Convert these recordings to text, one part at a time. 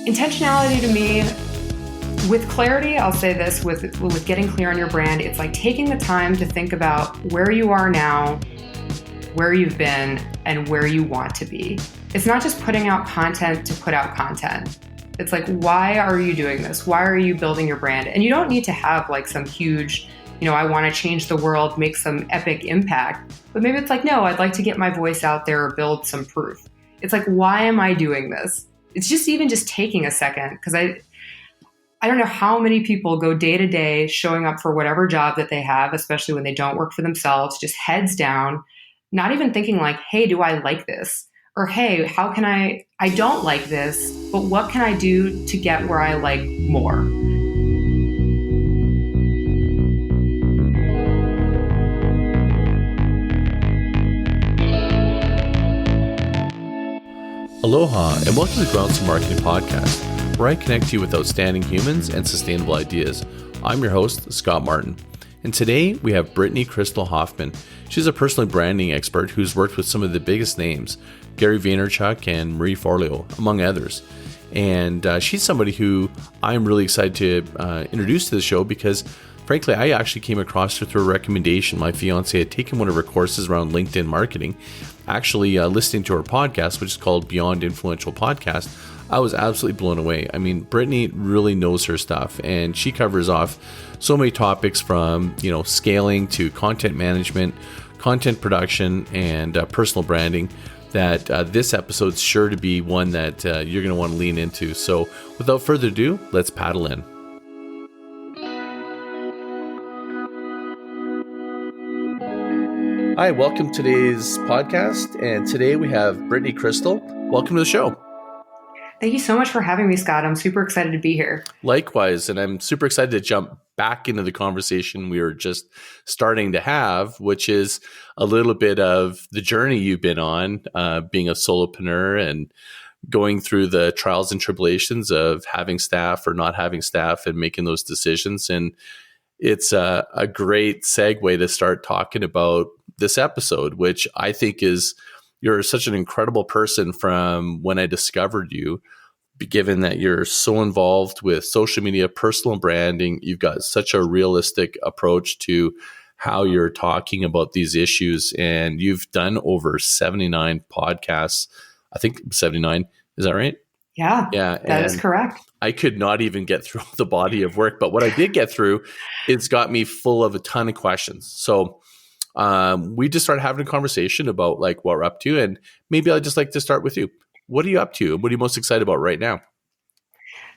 Intentionality to me, with clarity, I'll say this, with getting clear on your brand, it's like taking the time to think about where you are now, where you've been, and where you want to be. It's not just putting out content to put out content. It's like, why are you doing this? Why are you building your brand? And you don't need to have like some huge, I want to change the world, make some epic impact. But maybe it's like, no, I'd like to get my voice out there or build some proof. It's like, why am I doing this? It's just even just taking a second, because I don't know how many people go day to day showing up for whatever job that they have, especially when they don't work for themselves, just heads down, not even thinking like, hey, do I like this? Or, hey, how can I don't like this, but what can I do to get where I like more? Aloha, and welcome to the Grounds for Marketing Podcast, where I connect you with outstanding humans and sustainable ideas. I'm your host, Scott Martin. And today we have Brittany Krystle Hoffman. She's a personal branding expert who's worked with some of the biggest names, Gary Vee and Marie Forleo, among others. And she's somebody who I'm really excited to introduce to the show because, frankly, I actually came across her through a recommendation. My fiance had taken one of her courses around LinkedIn marketing. Actually, listening to her podcast, which is called Beyond Influential Podcast, I was absolutely blown away. I mean, Brittany really knows her stuff, and she covers off so many topics from, scaling to content management, content production, and personal branding that this episode's sure to be one that you're going to want to lean into. So without further ado, let's paddle in. Hi, welcome to today's podcast, and today we have Brittany Krystle. Welcome to the show. Thank you so much for having me, Scott. I'm super excited to be here. Likewise, and I'm super excited to jump back into the conversation we were just starting to have, which is a little bit of the journey you've been on, being a solopreneur and going through the trials and tribulations of having staff or not having staff and making those decisions. And it's a great segue to start talking about this episode, which I think is, you're such an incredible person from when I discovered you, given that you're so involved with social media, personal branding. You've got such a realistic approach to how you're talking about these issues. And you've done over 79 podcasts. I think 79. Is that right? Yeah, that is correct. I could not even get through the body of work, but what I did get through, it's got me full of a ton of questions. So we just started having a conversation about like what we're up to. And maybe I'd just like to start with you. What are you up to? What are you most excited about right now?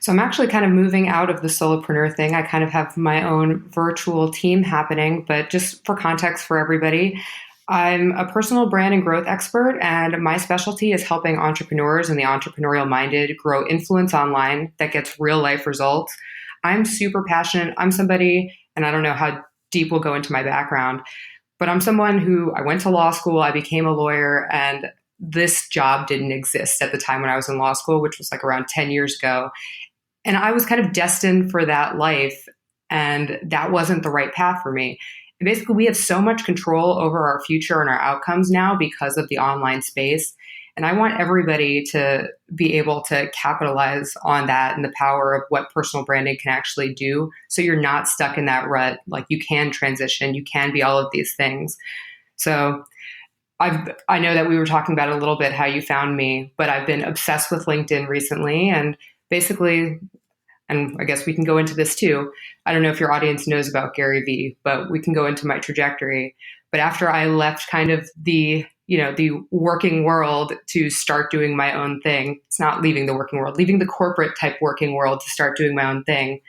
So I'm actually kind of moving out of the solopreneur thing. I kind of have my own virtual team happening, but just for context for everybody, I'm a personal brand and growth expert, and my specialty is helping entrepreneurs and the entrepreneurial minded grow influence online that gets real life results. I'm super passionate. I'm somebody, and I don't know how deep we'll go into my background, but I'm someone who, I went to law school, I became a lawyer, and this job didn't exist at the time when I was in law school, which was like around 10 years ago. And I was kind of destined for that life, and that wasn't the right path for me. And basically, we have so much control over our future and our outcomes now because of the online space. And I want everybody to be able to capitalize on that and the power of what personal branding can actually do. So you're not stuck in that rut. Like, you can transition, you can be all of these things. So I know that we were talking about it a little bit, how you found me, but I've been obsessed with LinkedIn recently. And basically, and I guess we can go into this too, I don't know if your audience knows about Gary Vee, but we can go into my trajectory. But after I left kind of the working world to start doing my own thing, it's not leaving the working world, leaving the corporate type working world to start doing my own thing.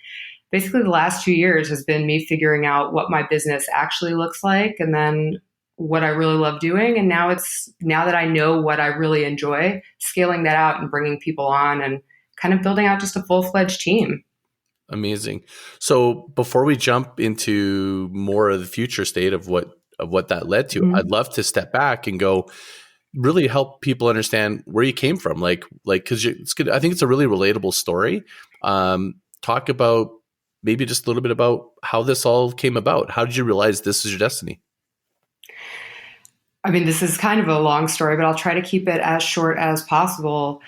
Basically, the last 2 years has been me figuring out what my business actually looks like, and then what I really love doing. And now that I know what I really enjoy, scaling that out and bringing people on and kind of building out just a full-fledged team. Amazing. So before we jump into more of the future state of what that led to, mm-hmm. I'd love to step back and go really help people understand where you came from. Like, cause it's good. I think it's a really relatable story. Talk about maybe just a little bit about how this all came about. How did you realize this is your destiny? I mean, this is kind of a long story, but I'll try to keep it as short as possible.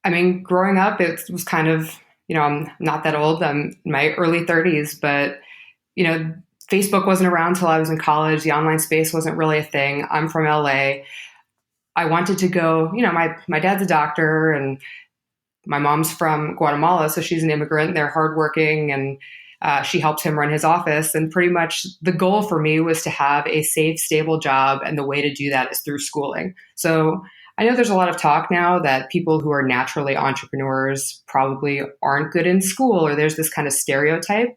I mean, growing up, it was kind of, I'm not that old. I'm in my early 30s, but, you know, Facebook wasn't around till I was in college. The online space wasn't really a thing. I'm from LA. I wanted to go, my dad's a doctor and my mom's from Guatemala, so she's an immigrant. They're hardworking, and she helps him run his office. And pretty much the goal for me was to have a safe, stable job, and the way to do that is through schooling. So I know there's a lot of talk now that people who are naturally entrepreneurs probably aren't good in school, or there's this kind of stereotype.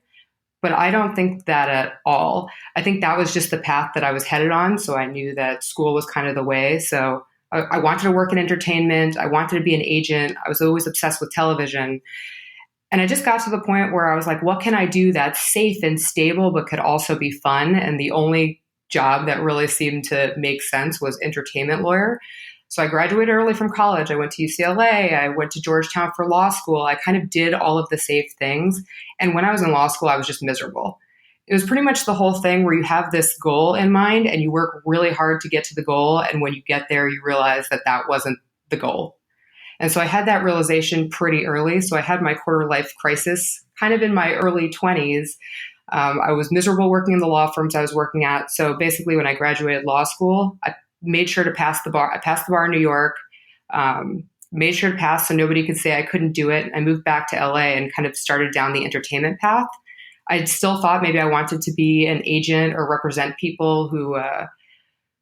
But I don't think that at all. I think that was just the path that I was headed on. So I knew that school was kind of the way. So I wanted to work in entertainment. I wanted to be an agent. I was always obsessed with television. And I just got to the point where I was like, what can I do that's safe and stable, but could also be fun? And the only job that really seemed to make sense was entertainment lawyer. So I graduated early from college. I went to UCLA. I went to Georgetown for law school. I kind of did all of the safe things. And when I was in law school, I was just miserable. It was pretty much the whole thing where you have this goal in mind and you work really hard to get to the goal. And when you get there, you realize that that wasn't the goal. And so I had that realization pretty early. So I had my quarter life crisis kind of in my early 20s. I was miserable working in the law firms I was working at. So basically, when I graduated law school, I made sure to pass the bar. I passed the bar in New York, made sure to pass so nobody could say I couldn't do it. I moved back to LA and kind of started down the entertainment path. I still thought maybe I wanted to be an agent or represent people who are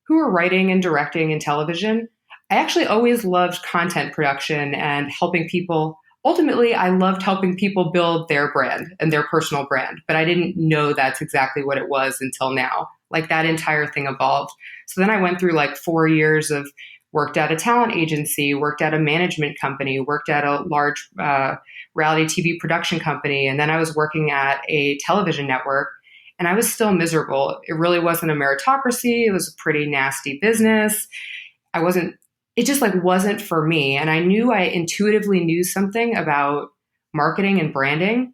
writing and directing in television. I actually always loved content production and helping people. Ultimately, I loved helping people build their brand and their personal brand, but I didn't know that's exactly what it was until now. Like that entire thing evolved. So then I went through like 4 years of worked at a talent agency, worked at a management company, worked at a large reality TV production company. And then I was working at a television network and I was still miserable. It really wasn't a meritocracy. It was a pretty nasty business. It just like wasn't for me. And I intuitively knew something about marketing and branding,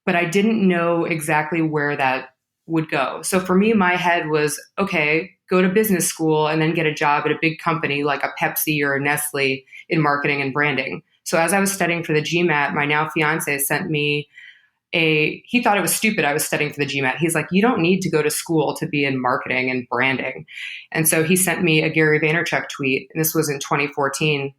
but I didn't know exactly where that would go. So for me, my head was, okay, go to business school and then get a job at a big company like a Pepsi or a Nestle in marketing and branding. So as I was studying for the GMAT, my now fiance sent me he thought it was stupid I was studying for the GMAT. He's like, you don't need to go to school to be in marketing and branding. And so he sent me a Gary Vaynerchuk tweet, and this was in 2014.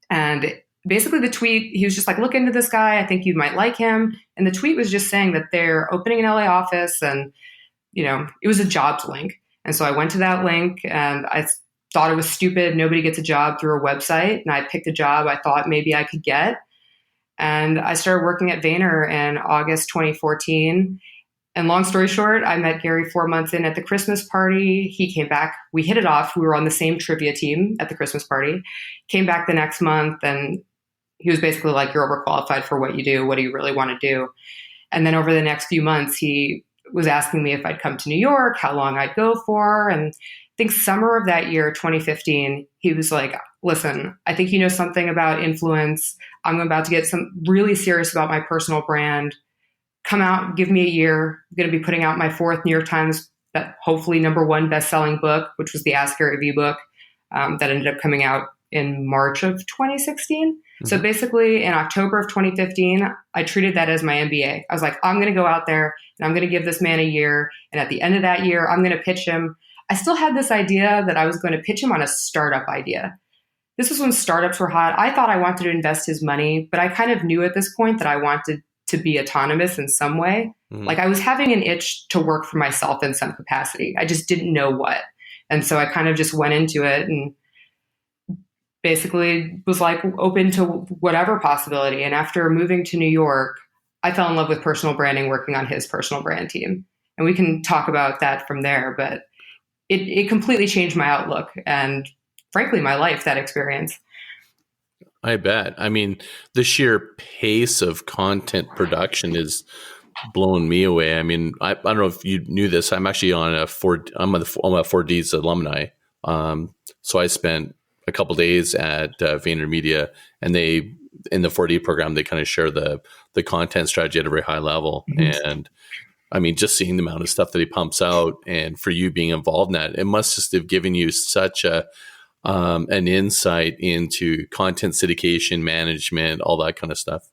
And basically the tweet, he was just like, look into this guy. I think you might like him. And the tweet was just saying that they're opening an LA office and, it was a jobs link. And so I went to that link and I thought it was stupid. Nobody gets a job through a website. And I picked a job I thought maybe I could get. And I started working at Vayner in August 2014. And long story short, I met Gary 4 months in at the Christmas party. He came back. We hit it off. We were on the same trivia team at the Christmas party. Came back the next month and he was basically like, you're overqualified for what you do. What do you really want to do? And then over the next few months, he was asking me if I'd come to New York, how long I'd go for. And I think summer of that year, 2015, he was like, listen, I think you know something about influence. I'm about to get really serious about my personal brand. Come out, give me a year. I'm going to be putting out my 4th New York Times, hopefully #1 best-selling book, which was the Ask Gary Vee book that ended up coming out in March of 2016. Mm-hmm. So basically in October of 2015, I treated that as my MBA. I was like, I'm going to go out there and I'm going to give this man a year. And at the end of that year, I'm going to pitch him. I still had this idea that I was going to pitch him on a startup idea. This was when startups were hot. I thought I wanted to invest his money, but I kind of knew at this point that I wanted to be autonomous in some way. Mm-hmm. Like I was having an itch to work for myself in some capacity. I just didn't know what. And so I kind of just went into it and basically was like open to whatever possibility. And after moving to New York, I fell in love with personal branding, working on his personal brand team. And we can talk about that from there, but it completely changed my outlook and frankly, my life, that experience. I bet. I mean, the sheer pace of content production is blowing me away. I mean, I don't know if you knew this. I'm actually on I'm a 4Ds alumni. So I spent a couple days at VaynerMedia, and they, in the 4D program, they kind of share the content strategy at a very high level. Mm-hmm. And I mean, just seeing the amount of stuff that he pumps out, and for you being involved in that, it must just have given you such a and insight into content syndication, management, all that kind of stuff?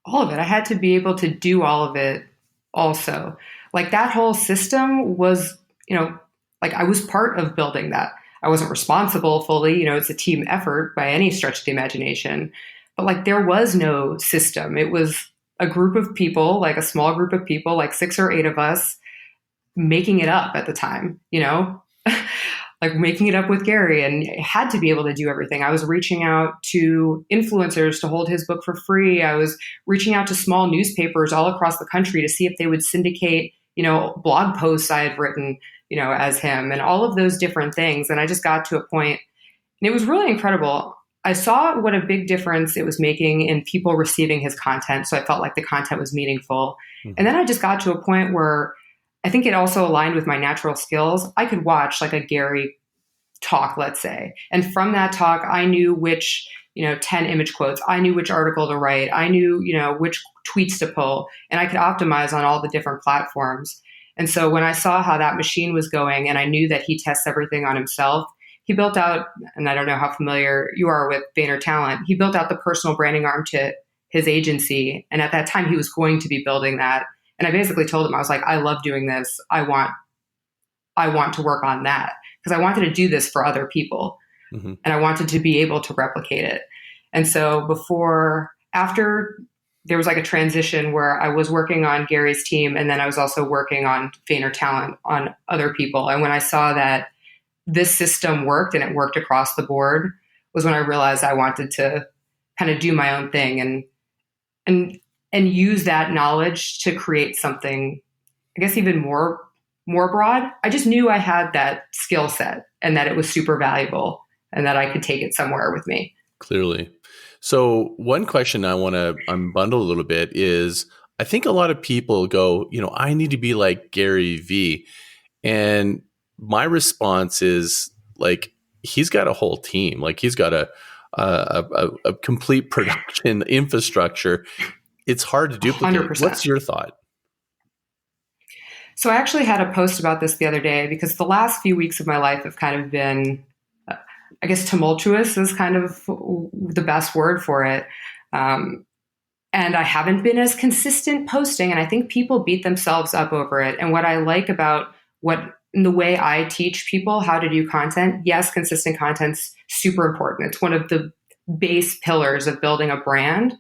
All of it. I had to be able to do all of it also. Like that whole system was, like I was part of building that. I wasn't responsible fully, it's a team effort by any stretch of the imagination. But like there was no system. It was a group of people, like a small group of people, like 6 or 8 of us making it up at the time, like making it up with Gary, and had to be able to do everything. I was reaching out to influencers to hold his book for free. I was reaching out to small newspapers all across the country to see if they would syndicate, blog posts I had written, as him, and all of those different things. And I just got to a point, and it was really incredible. I saw what a big difference it was making in people receiving his content. So I felt like the content was meaningful. Mm-hmm. And then I just got to a point where I think it also aligned with my natural skills. I could watch like a Gary talk, let's say. And from that talk, I knew which, 10 image quotes. I knew which article to write. I knew, which tweets to pull. And I could optimize on all the different platforms. And so when I saw how that machine was going, and I knew that he tests everything on himself, he built out, and I don't know how familiar you are with Vayner Talent, he built out the personal branding arm to his agency. And at that time, he was going to be building that. And I basically told him, I was like, I love doing this. I want to work on that because I wanted to do this for other people. Mm-hmm. And I wanted to be able to replicate it. And so after there was like a transition where I was working on Gary's team, and then I was also working on Vayner Talent on other people. And when I saw that this system worked and it worked across the board was when I realized I wanted to kind of do my own thing and use that knowledge to create something, I guess, even more broad. I just knew I had that skill set and that it was super valuable and that I could take it somewhere with me. Clearly. So one question I want to unbundle a little bit is, I think a lot of people go, I need to be like Gary Vee. And my response is like, he's got a whole team. Like he's got a complete production infrastructure. It's hard to duplicate. 100%. What's your thought? So I actually had a post about this the other day because the last few weeks of my life have kind of been, I guess tumultuous is kind of the best word for it. And I haven't been as consistent posting, and I think people beat themselves up over it. And what I like about in the way I teach people how to do content, yes, consistent content's super important. It's one of the base pillars of building a brand.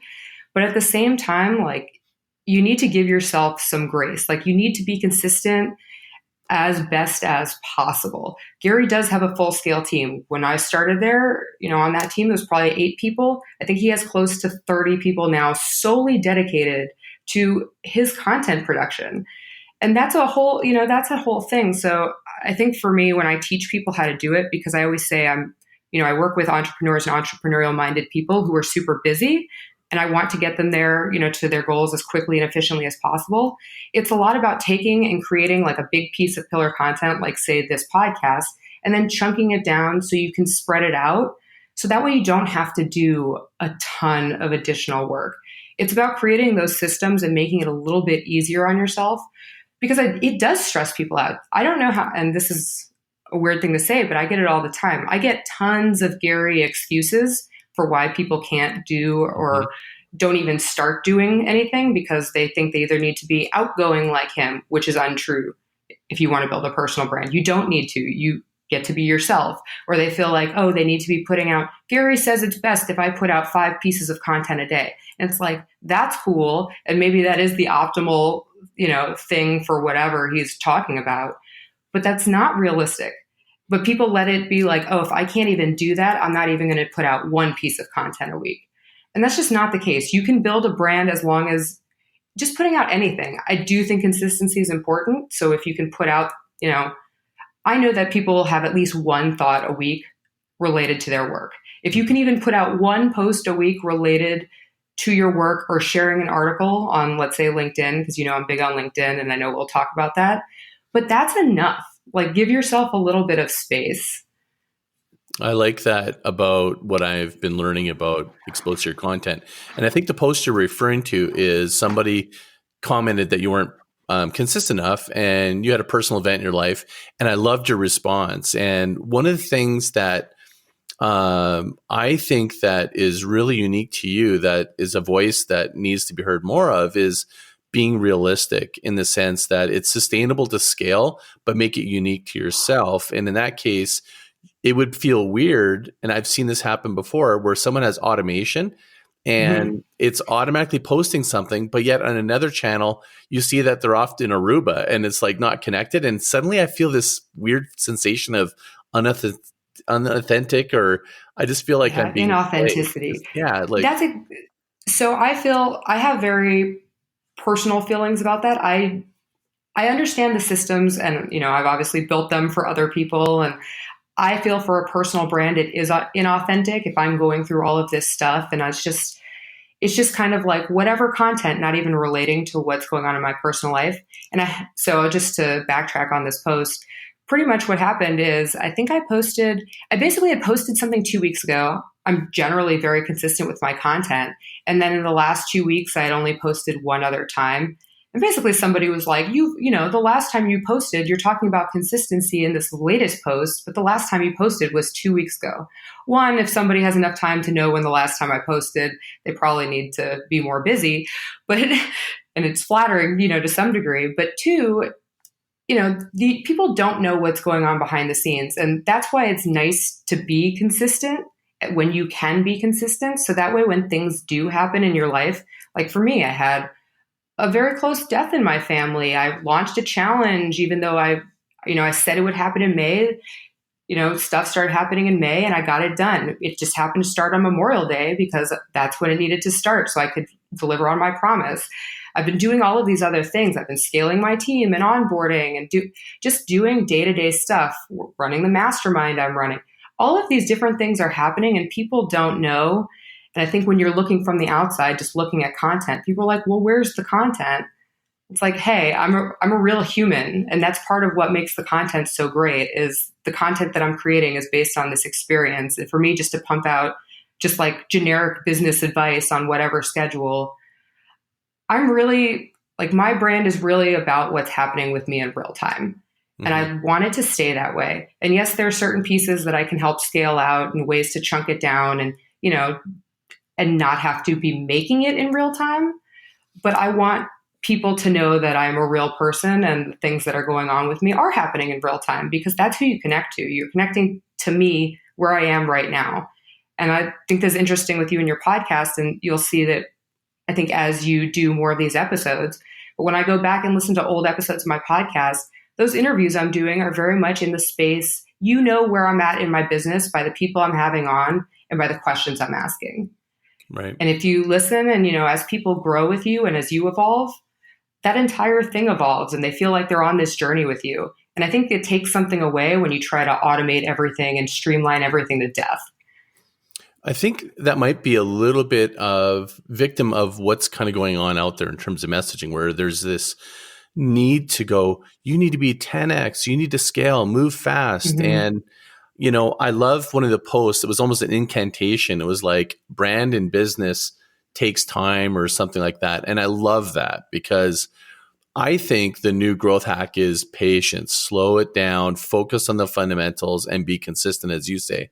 But at the same time, like, you need to give yourself some grace. Like, you need to be consistent as best as possible. Gary does have a full scale team. When I started there, on that team, there was probably 8 people. I think he has close to 30 people now solely dedicated to his content production. And that's a whole thing. So I think for me, when I teach people how to do it, because I always say I work with entrepreneurs and entrepreneurial minded people who are super busy, and I want to get them there, to their goals as quickly and efficiently as possible. It's a lot about taking and creating like a big piece of pillar content, like say this podcast, and then chunking it down so you can spread it out. So that way you don't have to do a ton of additional work. It's about creating those systems and making it a little bit easier on yourself, because it does stress people out. I don't know how, and this is a weird thing to say, but I get it all the time. I get tons of Gary excuses for why people can't do or don't even start doing anything, because they think they either need to be outgoing like him, which is untrue. If you want to build a personal brand, you don't need to. You get to be yourself. Or they feel like, oh, they need to be putting out, Gary says it's best if I put out 5 pieces of content a day. And it's like, that's cool. And maybe that is the optimal, thing for whatever he's talking about. But that's not realistic. But people let it be like, oh, if I can't even do that, I'm not even going to put out 1 piece of content a week. And that's just not the case. You can build a brand as long as just putting out anything. I do think consistency is important. So if you can put out, I know that people have at least 1 thought a week related to their work. If you can even put out 1 post a week related to your work, or sharing an article on, let's say, LinkedIn, because I'm big on LinkedIn and I know we'll talk about that, but that's enough. Like, give yourself a little bit of space. I like that about what I've been learning about Exposed to Your Content. And I think the post you're referring to is somebody commented that you weren't consistent enough, and you had a personal event in your life, and I loved your response. And one of the things that I think that is really unique to you, that is a voice that needs to be heard more of, is being realistic in the sense that it's sustainable to scale, but make it unique to yourself. And in that case, it would feel weird. And I've seen this happen before where someone has automation and it's automatically posting something, but yet on another channel, you see that they're off in Aruba and it's like not connected. And suddenly I feel this weird sensation of unauthentic, or I just feel like I'm being inauthenticity. Yeah, like so I feel I have very personal feelings about that. I understand the systems, and I've obviously built them for other people, and I feel for a personal brand it is inauthentic if I'm going through all of this stuff, and it's just kind of like whatever content, not even relating to what's going on in my personal life. And so just to backtrack on this post, pretty much what happened is I basically had posted something 2 weeks ago. I'm generally very consistent with my content. And then in the last 2 weeks, I had only posted one other time. And basically somebody was like, the last time you posted, you're talking about consistency in this latest post, but the last time you posted was 2 weeks ago. One, if somebody has enough time to know when the last time I posted, they probably need to be more busy, and it's flattering, to some degree. But two, the people don't know what's going on behind the scenes. And that's why it's nice to be consistent when you can be consistent. So that way, when things do happen in your life, like for me, I had a very close death in my family. I launched a challenge, even though I said it would happen in May. Stuff started happening in May and I got it done. It just happened to start on Memorial Day because that's when it needed to start so I could deliver on my promise. I've been doing all of these other things. I've been scaling my team and onboarding and just doing day-to-day stuff, running the mastermind I'm running. All of these different things are happening and people don't know. And I think when you're looking from the outside, just looking at content, people are like, well, where's the content? It's like, hey, I'm a real human. And that's part of what makes the content so great is the content that I'm creating is based on this experience. And for me, just to pump out just like generic business advice on whatever schedule, I'm really like my brand is really about what's happening with me in real time. And I want it to stay that way. And yes, there are certain pieces that I can help scale out and ways to chunk it down and, and not have to be making it in real time. But I want people to know that I'm a real person and the things that are going on with me are happening in real time because that's who you connect to. You're connecting to me where I am right now. And I think that's interesting with you and your podcast. And you'll see that I think as you do more of these episodes, but when I go back and listen to old episodes of my podcast, those interviews I'm doing are very much in the space, where I'm at in my business by the people I'm having on and by the questions I'm asking. Right. And if you listen and, as people grow with you and as you evolve, that entire thing evolves and they feel like they're on this journey with you. And I think it takes something away when you try to automate everything and streamline everything to death. I think that might be a little bit of victim of what's kind of going on out there in terms of messaging, where there's this need to go, you need to be 10x, you need to scale, move fast. And, I love one of the posts. It was almost an incantation. It was like brand and business takes time or something like that. And I love that because I think the new growth hack is patience, slow it down, focus on the fundamentals and be consistent, as you say.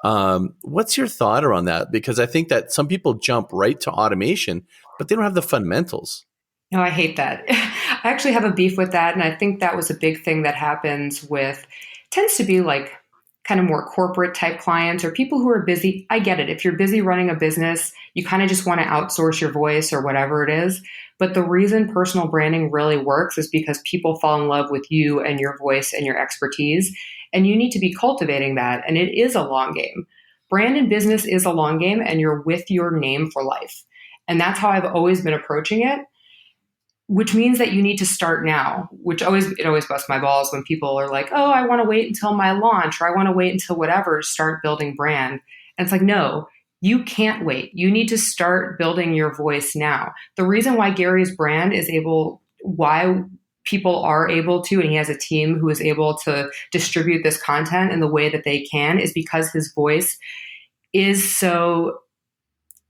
What's your thought around that? Because I think that some people jump right to automation, but they don't have the fundamentals. No, I hate that. I actually have a beef with that. And I think that was a big thing that happens tends to be like kind of more corporate type clients or people who are busy. I get it. If you're busy running a business, you kind of just want to outsource your voice or whatever it is. But the reason personal branding really works is because people fall in love with you and your voice and your expertise. And you need to be cultivating that. And it is a long game. Brand and business is a long game and you're with your name for life. And that's how I've always been approaching it, which means that you need to start now, it always busts my balls when people are like, oh, I want to wait until my launch or I want to wait until whatever to start building brand. And it's like, no, you can't wait. You need to start building your voice now. The reason why Gary's brand why people are able to, and he has a team who is able to distribute this content in the way that they can is because his voice is so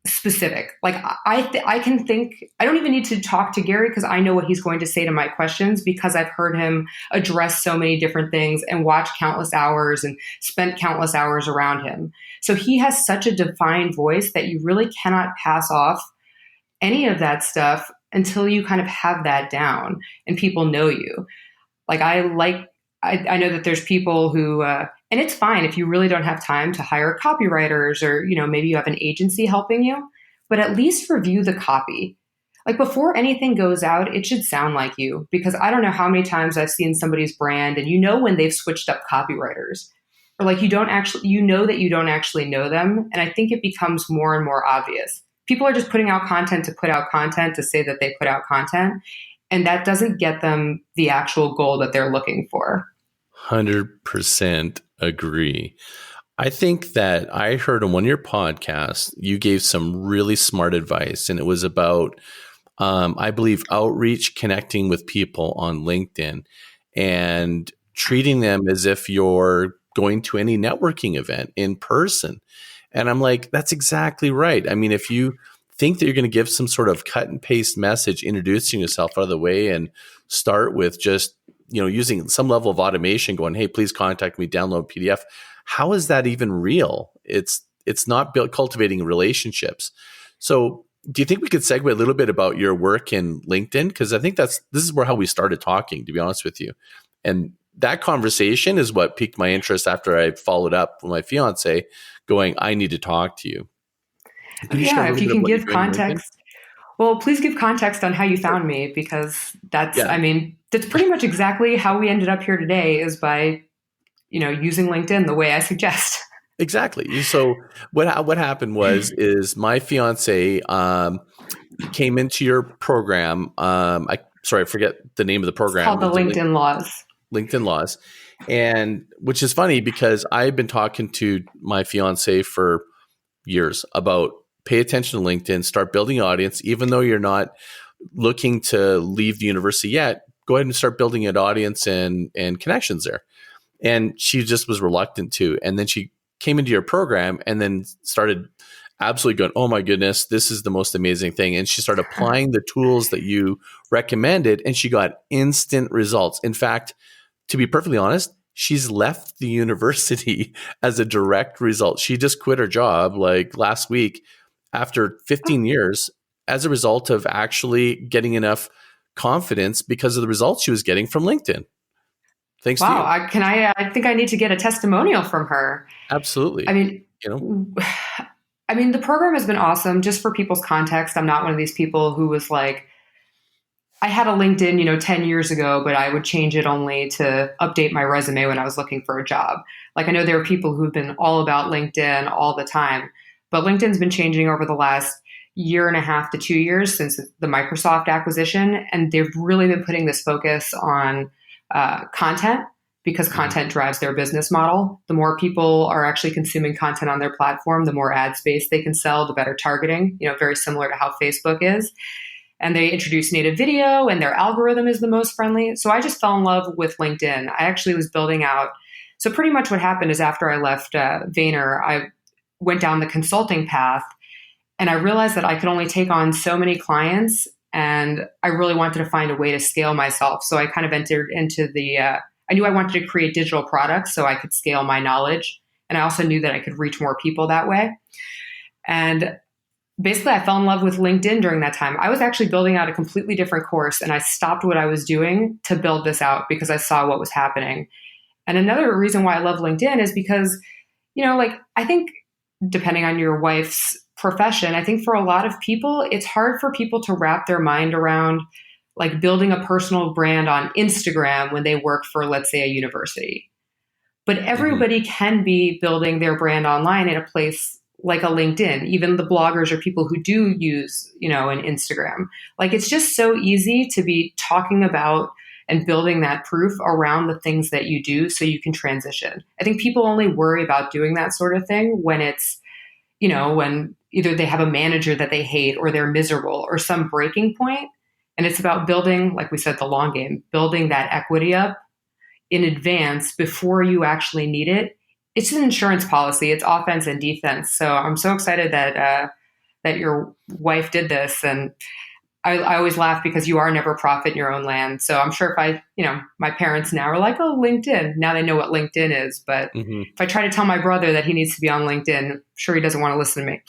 specific. Like I can think, I don't even need to talk to Gary because I know what he's going to say to my questions because I've heard him address so many different things and watch countless hours and spent countless hours around him. So he has such a defined voice that you really cannot pass off any of that stuff until you kind of have that down and people know you. Like I know that there's people who, and it's fine if you really don't have time to hire copywriters or, maybe you have an agency helping you, but at least review the copy. Like before anything goes out, it should sound like you, because I don't know how many times I've seen somebody's brand and when they've switched up copywriters, or like you know that you don't actually know them. And I think it becomes more and more obvious. People are just putting out content to put out content to say that they put out content. And that doesn't get them the actual goal that they're looking for. 100% agree. I think that I heard on one of your podcasts, you gave some really smart advice, and it was about, I believe, outreach, connecting with people on LinkedIn and treating them as if you're going to any networking event in person. And I'm like, that's exactly right. I mean, if you think that you're going to give some sort of cut and paste message, introducing yourself out of the way and start with just, using some level of automation going, hey, please contact me, download PDF. How is that even real? It's not cultivating relationships. So do you think we could segue a little bit about your work in LinkedIn? Because I think this is how we started talking, to be honest with you. And that conversation is what piqued my interest after I followed up with my fiance going, I need to talk to you. Could you share a Yeah, if little you bit of can what you're give doing in LinkedIn? context. Well, please give context on how you found me, because that's pretty much exactly how we ended up here today, is by, using LinkedIn the way I suggest. Exactly. So what happened is my fiance came into your program. I forget the name of the It's program. called the Is it LinkedIn Laws. LinkedIn Laws? And which is funny because I've been talking to my fiance for years about pay attention to LinkedIn, start building an audience, even though you're not looking to leave the university yet. Go ahead and start building an audience and connections there. And she just was reluctant to. And then she came into your program and then started absolutely going, oh my goodness, this is the most amazing thing. And she started applying the tools that you recommended, and she got instant results. In fact, to be perfectly honest, she's left the university as a direct result. She just quit her job like last week after 15 years as a result of actually getting enough confidence because of the results she was getting from LinkedIn. Thanks to you. Wow, I think I need to get a testimonial from her. Absolutely. I mean, the program has been awesome. Just for people's context, I'm not one of these people who was like, I had a LinkedIn, 10 years ago, but I would change it only to update my resume when I was looking for a job. Like I know there are people who've been all about LinkedIn all the time, but LinkedIn's been changing over the last year and a half to 2 years since the Microsoft acquisition. And they've really been putting this focus on content, because content drives their business model. The more people are actually consuming content on their platform, the more ad space they can sell, the better targeting, very similar to how Facebook is. And they introduced native video, and their algorithm is the most friendly. So I just fell in love with LinkedIn. I actually was building out. So pretty much what happened is after I left Vayner, I went down the consulting path, and I realized that I could only take on so many clients, and I really wanted to find a way to scale myself. So I kind of entered into I knew I wanted to create digital products so I could scale my knowledge. And I also knew that I could reach more people that way. And basically, I fell in love with LinkedIn during that time. I was actually building out a completely different course, and I stopped what I was doing to build this out because I saw what was happening. And another reason why I love LinkedIn is because, I think depending on your wife's profession, I think for a lot of people, it's hard for people to wrap their mind around like building a personal brand on Instagram when they work for, let's say, a university. But everybody can be building their brand online in a place like a LinkedIn, even the bloggers or people who do use, an Instagram. Like it's just so easy to be talking about and building that proof around the things that you do so you can transition. I think people only worry about doing that sort of thing when it's, when either they have a manager that they hate or they're miserable or some breaking point. And it's about building, like we said, the long game, building that equity up in advance before you actually need it. It's an insurance policy. It's offense and defense. So I'm so excited that that your wife did this. And I always laugh because you are never prophet in your own land. So I'm sure my parents now are like, oh, LinkedIn. Now they know what LinkedIn is. But if I try to tell my brother that he needs to be on LinkedIn, I'm sure he doesn't want to listen to me.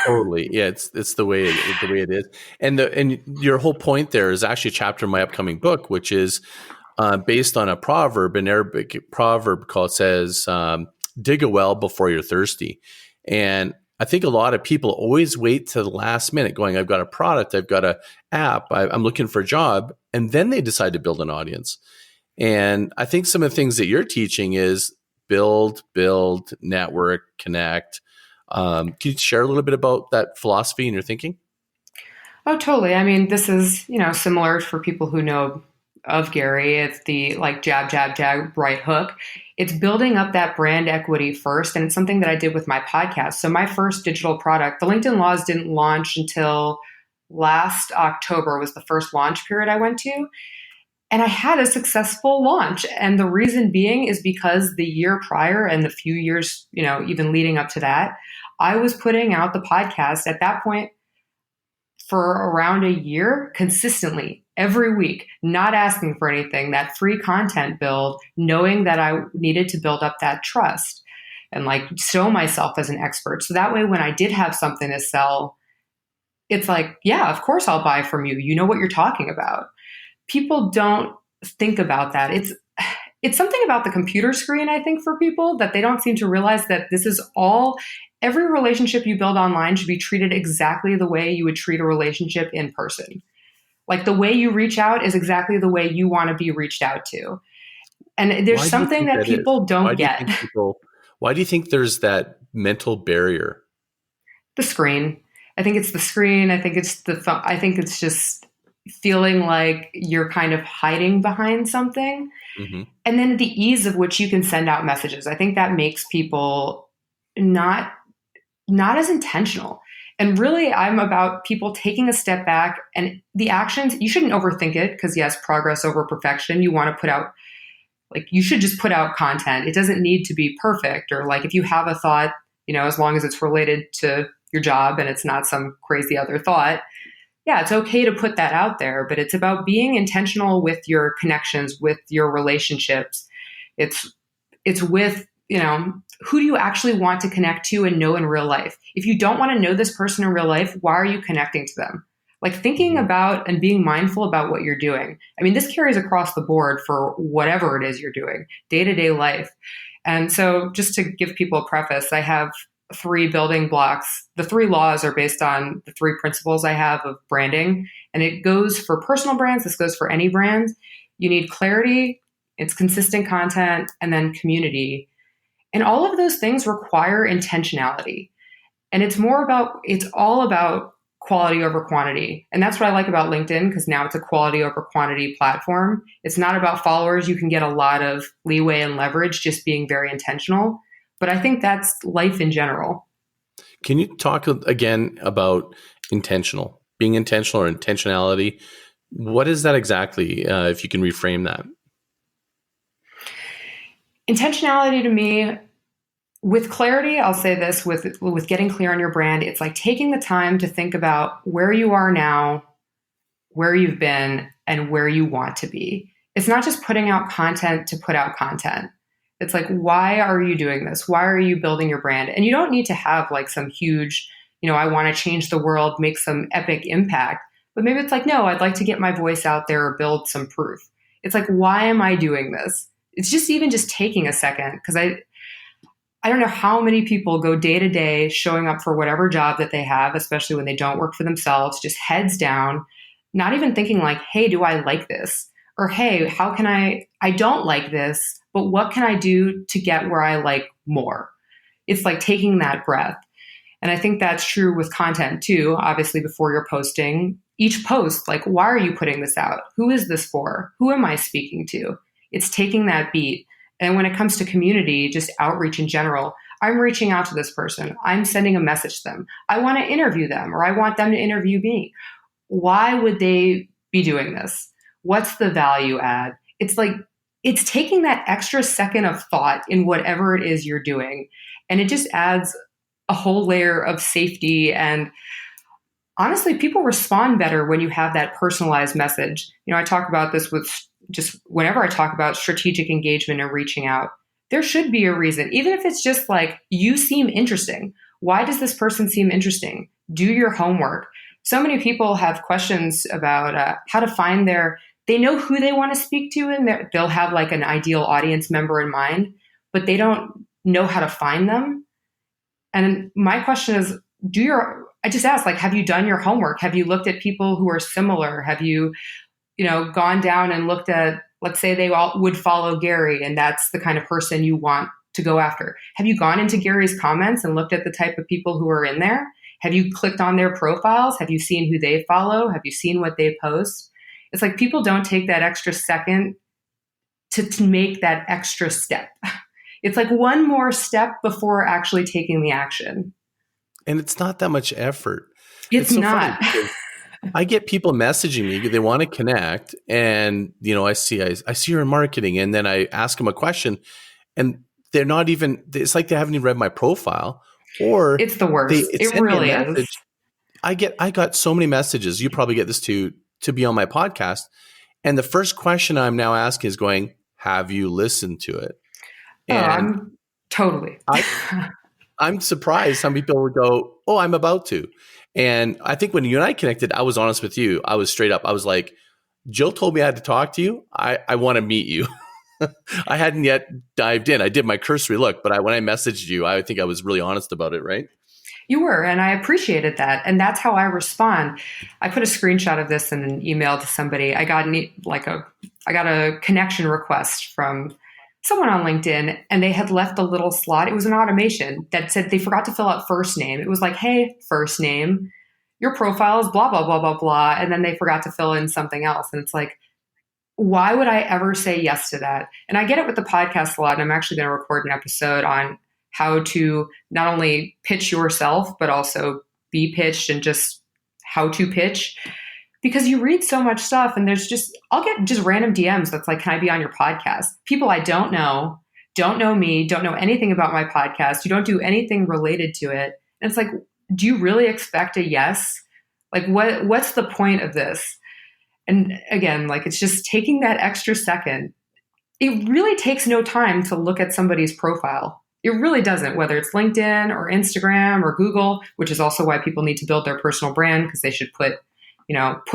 Totally. Yeah. It's the way it is. And your whole point there is actually a chapter in my upcoming book, which is based on a proverb, an Arabic proverb called says, dig a well before you're thirsty. And I think a lot of people always wait to the last minute going, I've got a product, I've got an app, I'm looking for a job. And then they decide to build an audience. And I think some of the things that you're teaching is build, network, connect. Can you share a little bit about that philosophy and your thinking? Oh, totally. I mean, this is, similar for people who know of Gary. It's the like jab, jab, jab, right hook. It's building up that brand equity first. And it's something that I did with my podcast. So my first digital product, the LinkedIn Laws didn't launch until last October was the first launch period I went to. And I had a successful launch. And the reason being is because the year prior and the few years, even leading up to that, I was putting out the podcast at that point for around a year consistently every week, not asking for anything, that free content build, knowing that I needed to build up that trust and like show myself as an expert. So that way, when I did have something to sell, it's like, yeah, of course I'll buy from you. You know what you're talking about. People don't think about that. It's something about the computer screen, I think, for people that they don't seem to realize that this is every relationship you build online should be treated exactly the way you would treat a relationship in person. Like the way you reach out is exactly the way you want to be reached out to. And there's something that people don't get. Why do you think there's that mental barrier? The screen. I think it's the screen. I think it's the phone. I think it's just feeling like you're kind of hiding behind something. Mm-hmm. And then the ease of which you can send out messages. I think that makes people not as intentional. And really, I'm about people taking a step back and the actions. You shouldn't overthink it because, yes, progress over perfection. You want to put out, you should just put out content. It doesn't need to be perfect. Or if you have a thought, as long as it's related to your job and it's not some crazy other thought, yeah, it's okay to put that out there. But it's about being intentional with your connections, with your relationships. It's with, who do you actually want to connect to and know in real life? If you don't want to know this person in real life, why are you connecting to them? Thinking about and being mindful about what you're doing. I mean, this carries across the board for whatever it is you're doing, day-to-day life. And so just to give people a preface, I have 3 building blocks. The 3 laws are based on the 3 principles I have of branding. And it goes for personal brands. This goes for any brand. You need clarity, it's consistent content, and then community. And all of those things require intentionality. And it's all about quality over quantity. And that's what I like about LinkedIn, because now it's a quality over quantity platform. It's not about followers. You can get a lot of leeway and leverage just being very intentional. But I think that's life in general. Can you talk again about being intentional or intentionality? What is that exactly, if you can reframe that? Intentionality to me, with clarity, I'll say this, with getting clear on your brand, it's like taking the time to think about where you are now, where you've been, and where you want to be. It's not just putting out content to put out content. It's like, why are you doing this? Why are you building your brand? And you don't need to have some huge, I want to change the world, make some epic impact. But maybe it's no, I'd like to get my voice out there or build some proof. It's why am I doing this? It's just taking a second, because I don't know how many people go day to day showing up for whatever job that they have, especially when they don't work for themselves, just heads down, not even thinking hey, do I like this? Or, hey, how can I don't like this, but what can I do to get where I like more? It's taking that breath. And I think that's true with content too. Obviously, before you're posting, each post, why are you putting this out? Who is this for? Who am I speaking to? It's taking that beat. And when it comes to community, just outreach in general, I'm reaching out to this person. I'm sending a message to them. I want to interview them, or I want them to interview me. Why would they be doing this? What's the value add? It's taking that extra second of thought in whatever it is you're doing. And it just adds a whole layer of safety and honestly, people respond better when you have that personalized message. I talk about this with just whenever I talk about strategic engagement and reaching out. There should be a reason, even if it's just like, you seem interesting. Why does this person seem interesting? Do your homework. So many people have questions about how to find they know who they want to speak to, and they'll have like an ideal audience member in mind, but they don't know how to find them. And my question is, I just ask, like, have you done your homework? Have you looked at people who are similar? Have you, gone down and looked at, let's say they all would follow Gary and that's the kind of person you want to go after. Have you gone into Gary's comments and looked at the type of people who are in there? Have you clicked on their profiles? Have you seen who they follow? Have you seen what they post? It's like people don't take that extra second to make that extra step. It's like one more step before actually taking the action. And it's not that much effort. It's so not. I get people messaging me, they want to connect, and I see you're in marketing, and then I ask them a question, and they're not even. It's like they haven't even read my profile, or it's the worst. It really is. I got so many messages. You probably get this too, to be on my podcast, and the first question I'm now asking is going, "Have you listened to it?" And I'm totally. I'm surprised some people would go, "Oh, I'm about to." And I think when you and I connected, I was honest with you. I was straight up. I was like, Jill told me I had to talk to you. I want to meet you. I hadn't yet dived in. I did my cursory look, but when I messaged you, I think I was really honest about it, right? You were, and I appreciated that. And that's how I respond. I put a screenshot of this in an email to somebody. I got a connection request from someone on LinkedIn, and they had left a little slot. It was an automation that said they forgot to fill out first name. It was like, hey, first name, your profile is blah, blah, blah, blah, blah. And then they forgot to fill in something else. And it's like, why would I ever say yes to that? And I get it with the podcast a lot. And I'm actually going to record an episode on how to not only pitch yourself, but also be pitched and just how to pitch. Because you read so much stuff, and I'll get just random DMs that's like, can I be on your podcast? People I don't know me, don't know anything about my podcast. You don't do anything related to it. And it's like, do you really expect a yes? Like, what's the point of this? And again, like, it's just taking that extra second. It really takes no time to look at somebody's profile. It really doesn't, whether it's LinkedIn or Instagram or Google, which is also why people need to build their personal brand, because they should put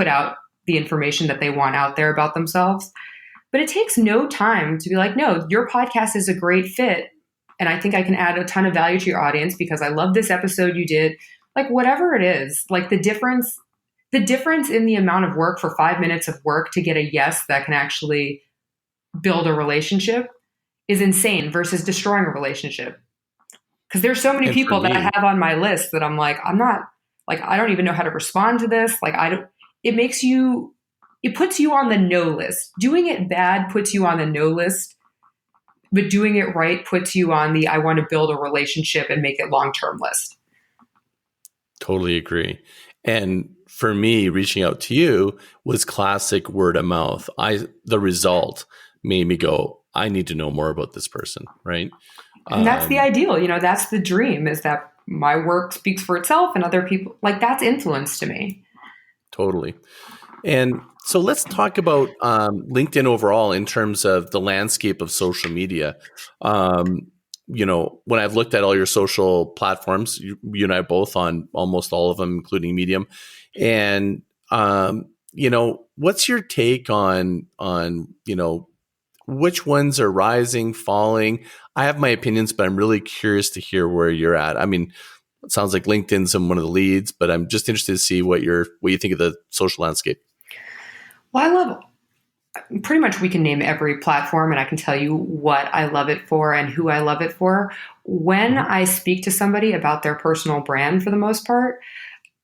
out the information that they want out there about themselves. But it takes no time to be like, no, your podcast is a great fit. And I think I can add a ton of value to your audience because I love this episode you did. Like, whatever it is, like the difference in the amount of work for 5 minutes of work to get a yes that can actually build a relationship is insane versus destroying a relationship. Because there's so many people that I have on my list that I'm like, I don't even know how to respond to this. Like, it puts you on the no list. Doing it bad puts you on the no list, but doing it right puts you on the I want to build a relationship and make it long-term list. Totally agree. And for me, reaching out to you was classic word of mouth. The result made me go, I need to know more about this person, right? And that's the ideal. That's the dream, is that my work speaks for itself and other people, like, that's influence to me. Totally. And so let's talk about LinkedIn overall in terms of the landscape of social media. When I've looked at all your social platforms, you and I both on almost all of them, including Medium. And, what's your take on which ones are rising, falling? I have my opinions, but I'm really curious to hear where you're at. I mean, it sounds like LinkedIn's in one of the leads, but I'm just interested to see what you think of the social landscape. Well, pretty much we can name every platform, and I can tell you what I love it for and who I love it for. When I speak to somebody about their personal brand, for the most part,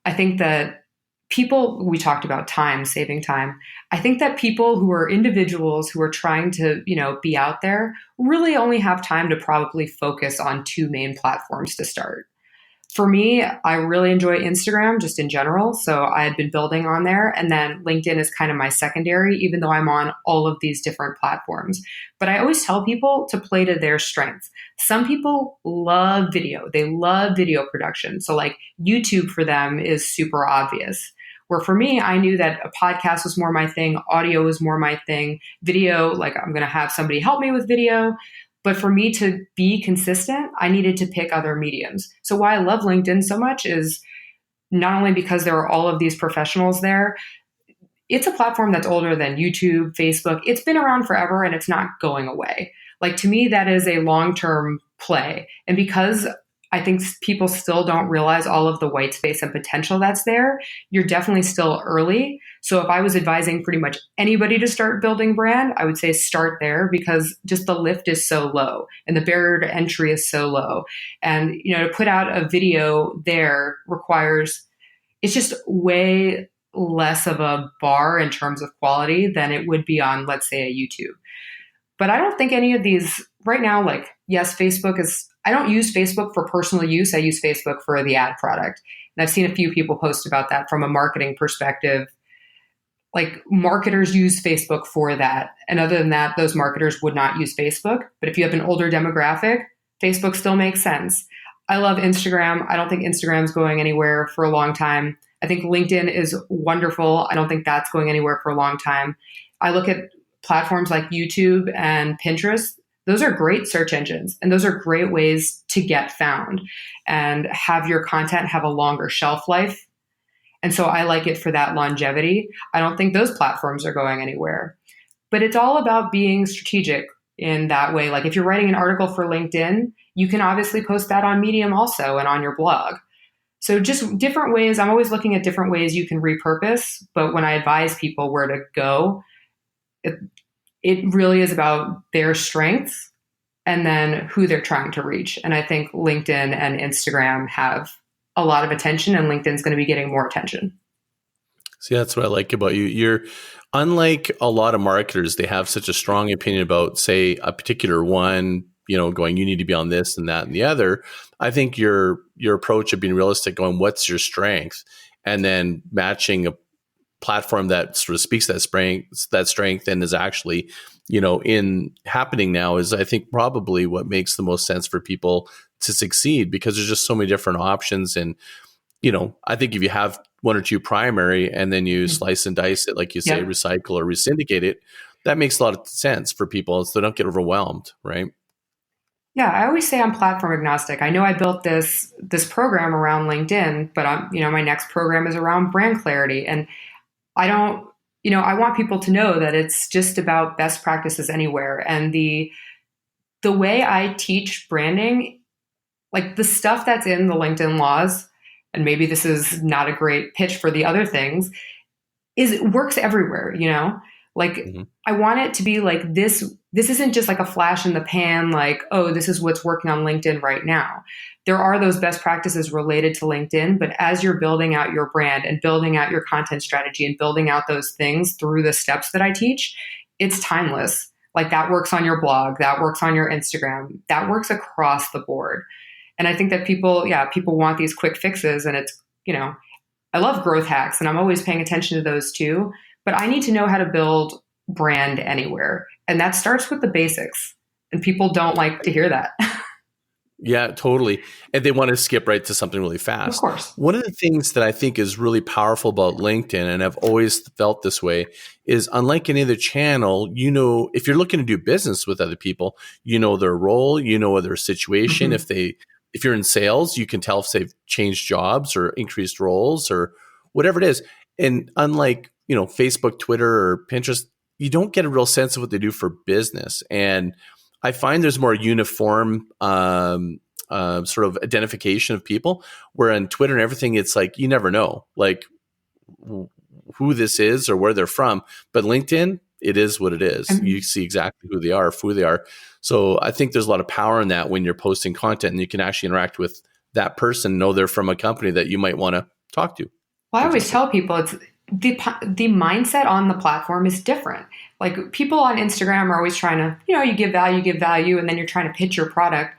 I think that we talked about time, saving time. I think that people who are individuals who are trying to, be out there really only have time to probably focus on two main platforms to start. For me, I really enjoy Instagram just in general. So I had been building on there. And then LinkedIn is kind of my secondary, even though I'm on all of these different platforms. But I always tell people to play to their strengths. Some people love video, they love video production. So, like, YouTube for them is super obvious. Where for me, I knew that a podcast was more my thing, audio was more my thing, video, like, I'm going to have somebody help me with video. But for me to be consistent, I needed to pick other mediums. So why I love LinkedIn so much is not only because there are all of these professionals there, it's a platform that's older than YouTube, Facebook. It's been around forever and it's not going away. Like, to me, that is a long-term play. And because I think people still don't realize all of the white space and potential that's there, you're definitely still early. So if I was advising pretty much anybody to start building brand, I would say start there, because just the lift is so low and the barrier to entry is so low. And, to put out a video there requires, it's just way less of a bar in terms of quality than it would be on, let's say, a YouTube. But I don't think any of these right now, like, yes, I don't use Facebook for personal use. I use Facebook for the ad product. And I've seen a few people post about that from a marketing perspective. Like, marketers use Facebook for that. And other than that, those marketers would not use Facebook. But if you have an older demographic, Facebook still makes sense. I love Instagram. I don't think Instagram's going anywhere for a long time. I think LinkedIn is wonderful. I don't think that's going anywhere for a long time. I look at platforms like YouTube and Pinterest. Those are great search engines, and those are great ways to get found and have your content have a longer shelf life. And so I like it for that longevity. I don't think those platforms are going anywhere. But it's all about being strategic in that way. Like, if you're writing an article for LinkedIn, you can obviously post that on Medium also and on your blog. So just different ways. I'm always looking at different ways you can repurpose. But when I advise people where to go, it really is about their strengths and then who they're trying to reach. And I think LinkedIn and Instagram have a lot of attention, and LinkedIn's going to be getting more attention. See, that's what I like about you. You're unlike a lot of marketers. They have such a strong opinion about, say, a particular one, going, you need to be on this and that and the other. I think your approach of being realistic, going, what's your strength? And then matching a platform that sort of speaks that strength and is actually, in happening now, is, I think, probably what makes the most sense for people to succeed, because there's just so many different options. And, I think if you have one or two primary and then you slice and dice it, like you say, recycle or resyndicate it, that makes a lot of sense for people so they don't get overwhelmed, right? Yeah, I always say I'm platform agnostic. I know I built this program around LinkedIn, but my next program is around brand clarity. And I don't, I want people to know that it's just about best practices anywhere. And the way I teach branding, like the stuff that's in the LinkedIn laws, and maybe this is not a great pitch for the other things, is it works everywhere, Like, mm-hmm. I want it to be like this isn't just like a flash in the pan, like, oh, this is what's working on LinkedIn right now. There are those best practices related to LinkedIn, but as you're building out your brand and building out your content strategy and building out those things through the steps that I teach, it's timeless. Like, that works on your blog, that works on your Instagram, that works across the board. And I think that people want these quick fixes, and it's, I love growth hacks and I'm always paying attention to those too, but I need to know how to build brand anywhere. And that starts with the basics, and people don't like to hear that. Yeah, totally. And they want to skip right to something really fast. Of course. One of the things that I think is really powerful about LinkedIn, and I've always felt this way, is unlike any other channel, if you're looking to do business with other people, their role, their situation. Mm-hmm. If you're in sales, you can tell if they've changed jobs or increased roles or whatever it is. And unlike, Facebook, Twitter, or Pinterest, you don't get a real sense of what they do for business. And I find there's more uniform sort of identification of people, where on Twitter and everything, it's like, you never know, like, who this is or where they're from. But LinkedIn, it is what it is. Mm-hmm. You see exactly who they are, who they are. So I think there's a lot of power in that when you're posting content, and you can actually interact with that person, know they're from a company that you might want to talk to. Well, I always tell people it's the mindset on the platform is different. Like, people on Instagram are always trying to, you give value, and then you're trying to pitch your product.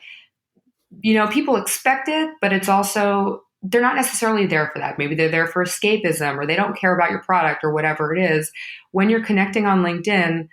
people expect it, but it's also, they're not necessarily there for that. Maybe they're there for escapism, or they don't care about your product or whatever it is. When you're connecting on LinkedIn,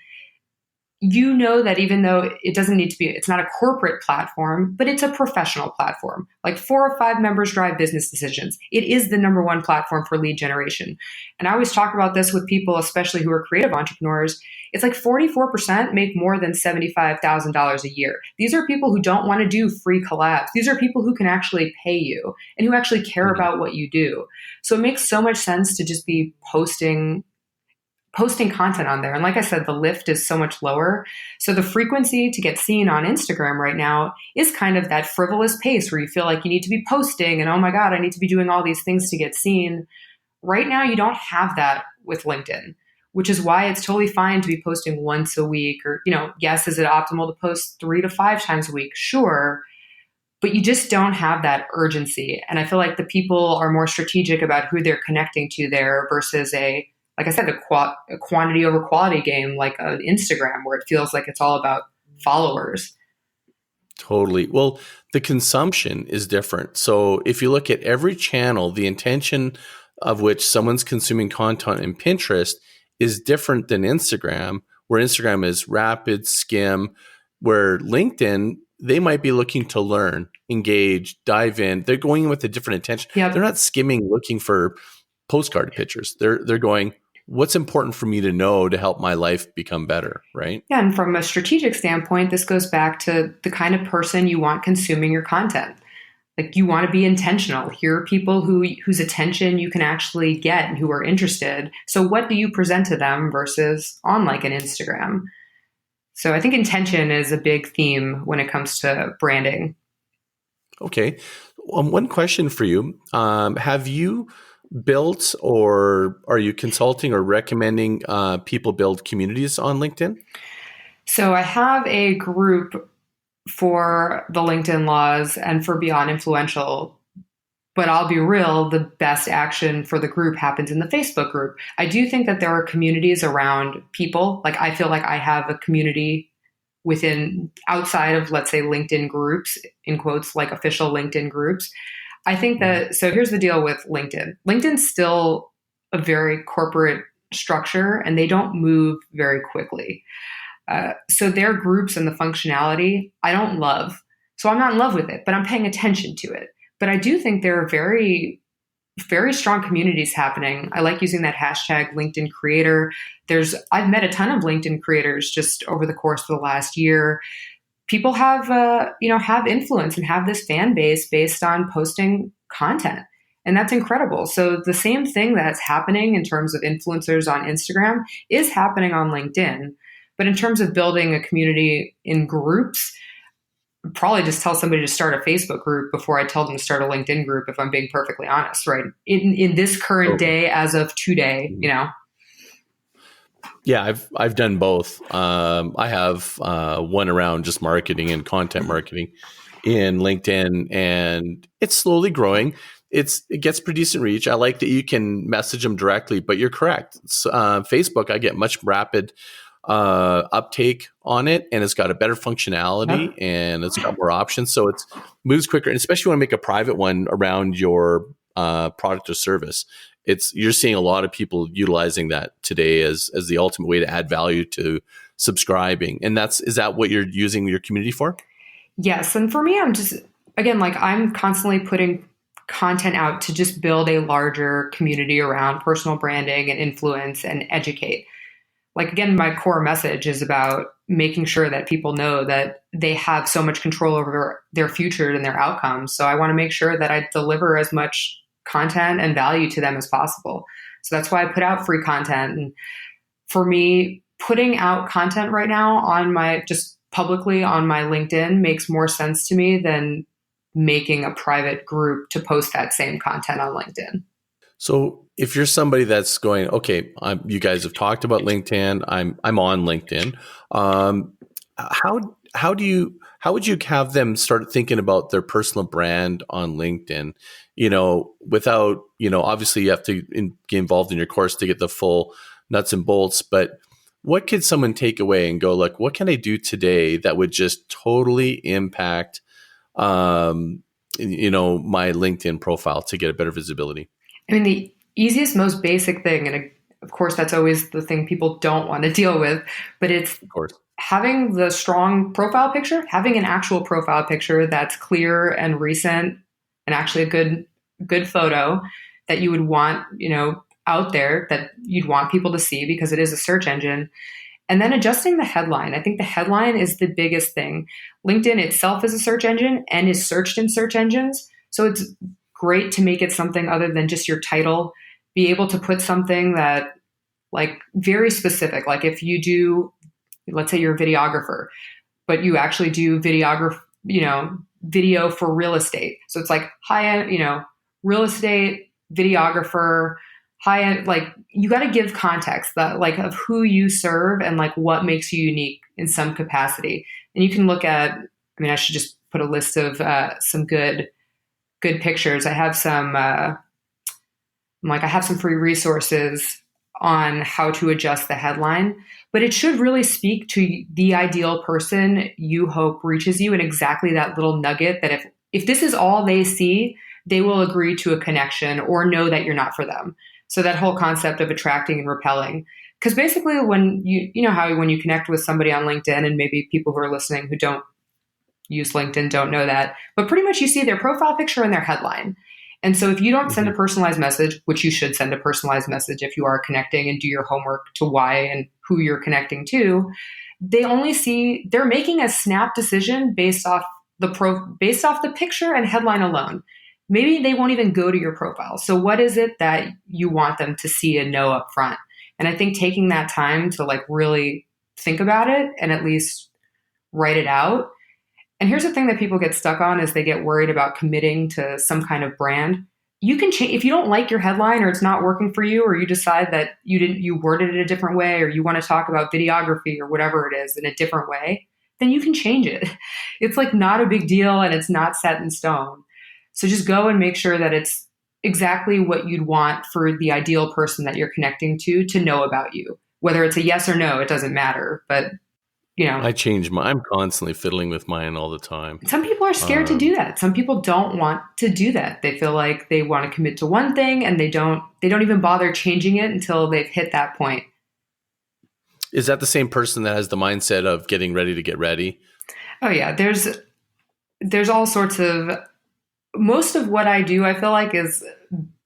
that even though it doesn't need to be, it's not a corporate platform, but it's a professional platform. Like 4 or 5 members drive business decisions. It is the number one platform for lead generation. And I always talk about this with people, especially who are creative entrepreneurs. It's like 44% make more than $75,000 a year. These are people who don't want to do free collabs. These are people who can actually pay you and who actually care about what you do. So it makes so much sense to just be posting content on there. And like I said, the lift is so much lower. So the frequency to get seen on Instagram right now is kind of that frivolous pace where you feel like you need to be posting and, oh my God, I need to be doing all these things to get seen. Right now, you don't have that with LinkedIn, which is why it's totally fine to be posting once a week, or, yes, is it optimal to post 3 to 5 times a week? Sure. But you just don't have that urgency. And I feel like the people are more strategic about who they're connecting to there versus like I said, a quantity over quality game, like an Instagram, where it feels like it's all about followers. Totally. Well, the consumption is different. So if you look at every channel, the intention of which someone's consuming content in Pinterest is different than Instagram, where Instagram is rapid, skim, where LinkedIn, they might be looking to learn, engage, dive in. They're going in with a different intention. Yep. They're not skimming looking for postcard pictures. They're going, what's important for me to know to help my life become better, right? Yeah, and from a strategic standpoint, this goes back to the kind of person you want consuming your content. Like, you want to be intentional. Here are people whose attention you can actually get and who are interested. So what do you present to them versus on like an Instagram? So I think intention is a big theme when it comes to branding. Okay. One question for you. Have you built, or are you consulting or recommending people build communities on LinkedIn? So I have a group for the LinkedIn laws and for Beyond Influential, but I'll be real, the best action for the group happens in the Facebook group. I do think that there are communities around people. Like, I feel like I have a community outside of, let's say, LinkedIn groups, in quotes, like official LinkedIn groups. I think that, so here's the deal with LinkedIn. LinkedIn's still a very corporate structure, and they don't move very quickly. So their groups and the functionality, I don't love. So I'm not in love with it, but I'm paying attention to it. But I do think there are very, very strong communities happening. I like using that hashtag LinkedIn creator. I've met a ton of LinkedIn creators just over the course of the last year. People have influence and have this fan base based on posting content. And that's incredible. So the same thing that's happening in terms of influencers on Instagram is happening on LinkedIn. But in terms of building a community in groups, I'd probably just tell somebody to start a Facebook group before I tell them to start a LinkedIn group, if I'm being perfectly honest, right? In this current day, as of today, Yeah, I've done both. I have one around just marketing and content marketing in LinkedIn, and it's slowly growing. It gets pretty decent reach. I like that you can message them directly, but you're correct. Facebook, I get much rapid uptake on it, and it's got a better functionality and it's got more options. So it moves quicker, and especially when you make a private one around your product or service. You're seeing a lot of people utilizing that today as the ultimate way to add value to subscribing. And is that what you're using your community for? Yes. And for me, I'm constantly putting content out to just build a larger community around personal branding and influence and educate. Like, again, my core message is about making sure that people know that they have so much control over their future and their outcomes. So I want to make sure that I deliver as much content and value to them as possible. So that's why I put out free content. And for me, putting out content right now just publicly on my LinkedIn makes more sense to me than making a private group to post that same content on LinkedIn. So if you're somebody that's going, okay, you guys have talked about LinkedIn, I'm on LinkedIn. How would you have them start thinking about their personal brand on LinkedIn? Without, obviously you have to get involved in your course to get the full nuts and bolts, but what could someone take away and go, look, what can I do today that would just totally impact my LinkedIn profile to get a better visibility? I mean, the easiest, most basic thing, and of course, that's always the thing people don't want to deal with, but it's Of course. having the strong profile picture, having an actual profile picture that's clear and recent and actually a good photo that you would want, out there that you'd want people to see because it is a search engine. And then adjusting the headline. I think the headline is the biggest thing. LinkedIn itself is a search engine and is searched in search engines. So it's great to make it something other than just your title, be able to put something that like very specific. Like if you do, let's say you're a videographer, but you actually do video for real estate. So it's like high end, real estate videographer, high end, like you got to give context that like of who you serve and like what makes you unique in some capacity. And you can look at, I should just put a list of some good pictures. I have some, I have some free resources on how to adjust the headline, but it should really speak to the ideal person you hope reaches you and exactly that little nugget that if this is all they see, they will agree to a connection or know that you're not for them. So that whole concept of attracting and repelling, because basically when when you connect with somebody on LinkedIn, and maybe people who are listening who don't use LinkedIn don't know that, but pretty much you see their profile picture and their headline. And so if you don't send a personalized message, which you should send a personalized message if you are connecting and do your homework to why and who you're connecting to, they're making a snap decision based off the picture and headline alone. Maybe they won't even go to your profile. So what is it that you want them to see and know up front? And I think taking that time to like really think about it and at least write it out. And here's the thing that people get stuck on is they get worried about committing to some kind of brand. You can change if you don't like your headline or it's not working for you, or you decide that you worded it a different way, or you want to talk about videography or whatever it is in a different way, then you can change it. It's like not a big deal and it's not set in stone. So just go and make sure that it's exactly what you'd want for the ideal person that you're connecting to know about you. Whether it's a yes or no, it doesn't matter. But, I change I'm constantly fiddling with mine all the time. Some people are scared to do that. Some people don't want to do that. They feel like they want to commit to one thing and they don't even bother changing it until they've hit that point. Is that the same person that has the mindset of getting ready to get ready? Oh yeah. There's all sorts of, most of what I do, I feel like is